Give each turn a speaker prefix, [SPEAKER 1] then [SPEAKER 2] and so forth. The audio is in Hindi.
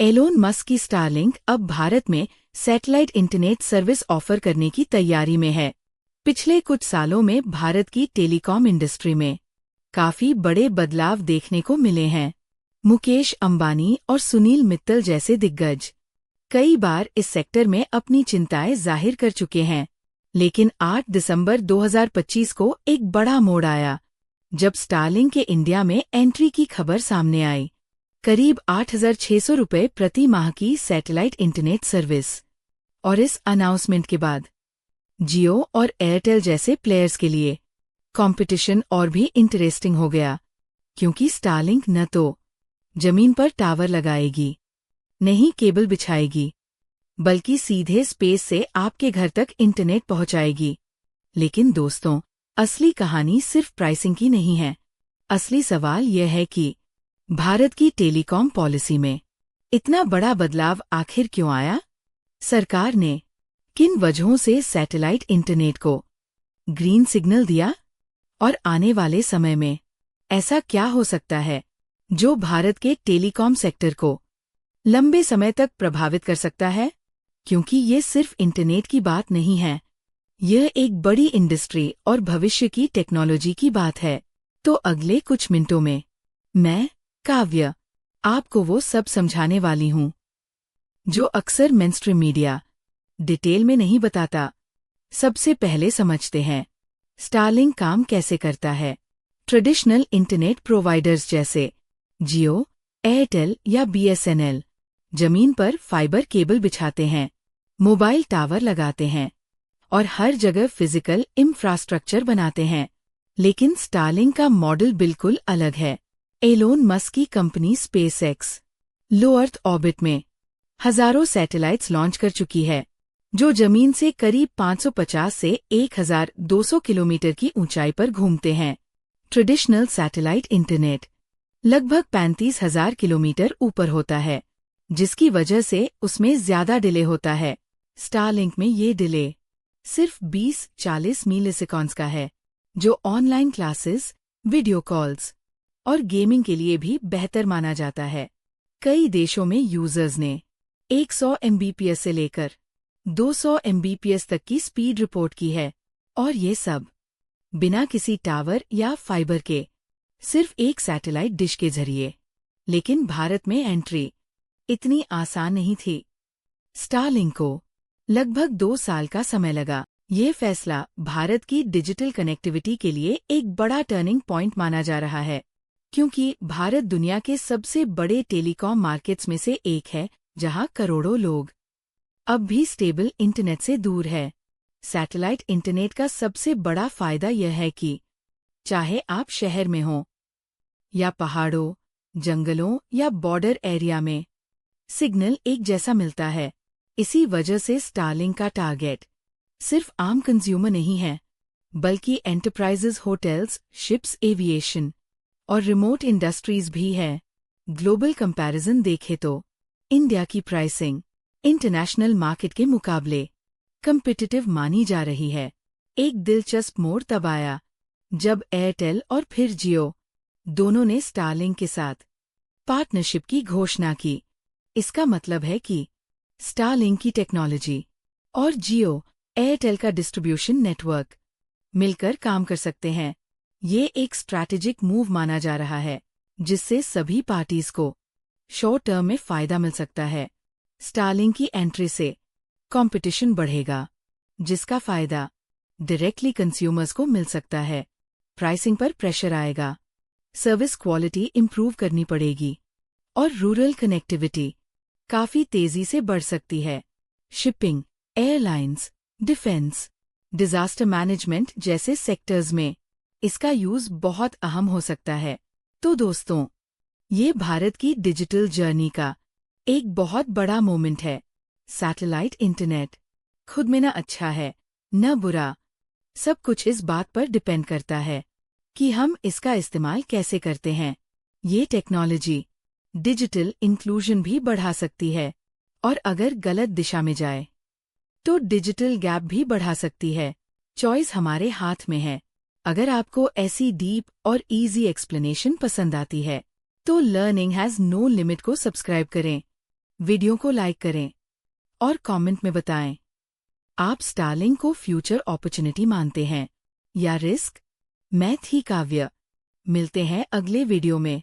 [SPEAKER 1] एलोन मस्क की स्टारलिंक अब भारत में सैटेलाइट इंटरनेट सर्विस ऑफर करने की तैयारी में है। पिछले कुछ सालों में भारत की टेलीकॉम इंडस्ट्री में काफी बड़े बदलाव देखने को मिले हैं। मुकेश अंबानी और सुनील मित्तल जैसे दिग्गज कई बार इस सेक्टर में अपनी चिंताएं जाहिर कर चुके हैं, लेकिन 8 दिसंबर 2025 को एक बड़ा मोड़ आया जब स्टारलिंक के इंडिया में एंट्री की खबर सामने आई। करीब 8,600 रुपये प्रति माह की सैटेलाइट इंटरनेट सर्विस। और इस अनाउंसमेंट के बाद जियो और एयरटेल जैसे प्लेयर्स के लिए कंपटीशन और भी इंटरेस्टिंग हो गया, क्योंकि स्टारलिंक न तो जमीन पर टावर लगाएगी, नहीं केबल बिछाएगी, बल्कि सीधे स्पेस से आपके घर तक इंटरनेट पहुंचाएगी। लेकिन दोस्तों, असली कहानी सिर्फ प्राइसिंग की नहीं है। असली सवाल यह है कि भारत की टेलीकॉम पॉलिसी में इतना बड़ा बदलाव आखिर क्यों आया? सरकार ने किन वजहों से सैटेलाइट इंटरनेट को ग्रीन सिग्नल दिया? और आने वाले समय में ऐसा क्या हो सकता है जो भारत के टेलीकॉम सेक्टर को लंबे समय तक प्रभावित कर सकता है? क्योंकि ये सिर्फ इंटरनेट की बात नहीं है, यह एक बड़ी इंडस्ट्री और भविष्य की टेक्नोलॉजी की बात है। तो अगले कुछ मिनटों में मैं, काव्य, आपको वो सब समझाने वाली हूँ जो अक्सर मेनस्ट्रीम मीडिया डिटेल में नहीं बताता। सबसे पहले समझते हैं स्टारलिंक काम कैसे करता है। ट्रेडिशनल इंटरनेट प्रोवाइडर्स जैसे जियो, एयरटेल या बीएसएनएल जमीन पर फाइबर केबल बिछाते हैं, मोबाइल टावर लगाते हैं और हर जगह फिजिकल इंफ्रास्ट्रक्चर बनाते हैं। लेकिन स्टारलिंक का मॉडल बिल्कुल अलग है। एलोन मस्क की कंपनी स्पेसएक्स लो अर्थ ऑर्बिट में हजारों सैटेलाइट्स लॉन्च कर चुकी है, जो जमीन से करीब 550 से 1,200 किलोमीटर की ऊंचाई पर घूमते हैं। ट्रेडिशनल सैटेलाइट इंटरनेट लगभग 35,000 किलोमीटर ऊपर होता है, जिसकी वजह से उसमें ज्यादा डिले होता है। स्टारलिंक में ये डिले सिर्फ 20-40 मिलीसेकंड्स का है, जो ऑनलाइन क्लासेस, वीडियो कॉल्स और गेमिंग के लिए भी बेहतर माना जाता है। कई देशों में यूजर्स ने 100 एमबीपीएस से लेकर 200 एमबीपीएस तक की स्पीड रिपोर्ट की है, और ये सब बिना किसी टावर या फाइबर के, सिर्फ एक सैटेलाइट डिश के जरिए। लेकिन भारत में एंट्री इतनी आसान नहीं थी। स्टारलिंक को लगभग 2 साल का समय लगा। ये फैसला भारत की डिजिटल कनेक्टिविटी के लिए एक बड़ा टर्निंग पॉइंट माना जा रहा है, क्योंकि भारत दुनिया के सबसे बड़े टेलीकॉम मार्केट्स में से एक है, जहां करोड़ों लोग अब भी स्टेबल इंटरनेट से दूर है। सैटेलाइट इंटरनेट का सबसे बड़ा फायदा यह है कि चाहे आप शहर में हो या पहाड़ों, जंगलों या बॉर्डर एरिया में, सिग्नल एक जैसा मिलता है। इसी वजह से स्टारलिंक का टारगेट सिर्फ आम कंज्यूमर नहीं है, बल्कि एंटरप्राइजेज, होटल्स, शिप्स, एविएशन और रिमोट इंडस्ट्रीज भी है। ग्लोबल कंपैरिजन देखें तो इंडिया की प्राइसिंग इंटरनेशनल मार्केट के मुकाबले कम्पिटिटिव मानी जा रही है। एक दिलचस्प मोड़ तब आया जब एयरटेल और फिर जियो दोनों ने स्टारलिंक के साथ पार्टनरशिप की घोषणा की। इसका मतलब है कि स्टारलिंक की टेक्नोलॉजी और जियो, एयरटेल का डिस्ट्रीब्यूशन नेटवर्क मिलकर काम कर सकते हैं। ये एक स्ट्रैटेजिक मूव माना जा रहा है, जिससे सभी पार्टीज को शॉर्ट टर्म में फायदा मिल सकता है। स्टारलिंक की एंट्री से कंपटीशन बढ़ेगा, जिसका फायदा डायरेक्टली कंज्यूमर्स को मिल सकता है। प्राइसिंग पर प्रेशर आएगा, सर्विस क्वालिटी इंप्रूव करनी पड़ेगी और रूरल कनेक्टिविटी काफी तेजी से बढ़ सकती है। Shipping, airlines, defence, disaster management जैसे सेक्टर्स में इसका यूज बहुत अहम हो सकता है। तो दोस्तों, ये भारत की डिजिटल जर्नी का एक बहुत बड़ा मोमेंट है। सैटेलाइट इंटरनेट खुद में न अच्छा है न बुरा, सब कुछ इस बात पर डिपेंड करता है कि हम इसका इस्तेमाल कैसे करते हैं। ये टेक्नोलॉजी डिजिटल इंक्लूजन भी बढ़ा सकती है, और अगर गलत दिशा में जाए तो डिजिटल गैप भी बढ़ा सकती है। चॉइस हमारे हाथ में है। अगर आपको ऐसी डीप और इजी एक्सप्लेनेशन पसंद आती है, तो लर्निंग हैज नो लिमिट को सब्सक्राइब करें। वीडियो को लाइक करें और कमेंट में बताएं, आप स्टारलिंक को फ्यूचर अपॉर्चुनिटी मानते हैं या रिस्क? मैं थी काव्य। मिलते हैं अगले वीडियो में।